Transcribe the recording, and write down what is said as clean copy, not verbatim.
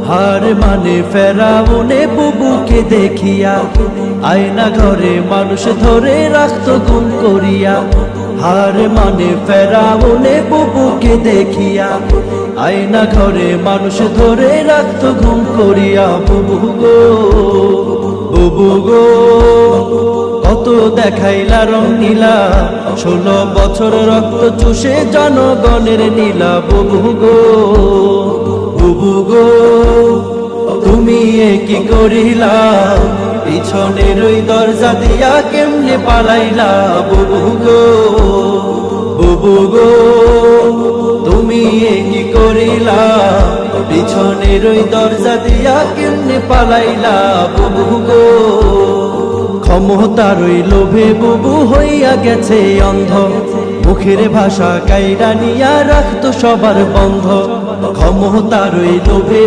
হার মানে ফেরাউনে বুবুকে দেখিয়া আয়না ঘরে মানুষ ধরে রাখতো গুম করিয়া। হার মানে ফেরাউনে বুবুকে দেখিয়া আয়না ঘরে মানুষ ধরে রাখতো গুম করিয়া। বুবু গো বুবু গো কত দেখাইলা রং নীলা, 16 বছর রক্ত চুষে জনগণের নীলা। বুবু গো বুবু গো তুমি এ কি করিলা, পিছনের ওই দরজা দিয়া কেমনে পালাইলা। বুবু গো বুবু গো তুমি এ কি করিলা, পিছনের ওই দরজা দিয়া কেমনে পালাইলা। বুবু গো ক্ষমতার ওই লোভে বুবু হইয়া গেছে অন্ধ, মুখের ভাষা কাইরা নিয়া রাখতো সবার বন্ধ। ক্ষমতার ওই লোভে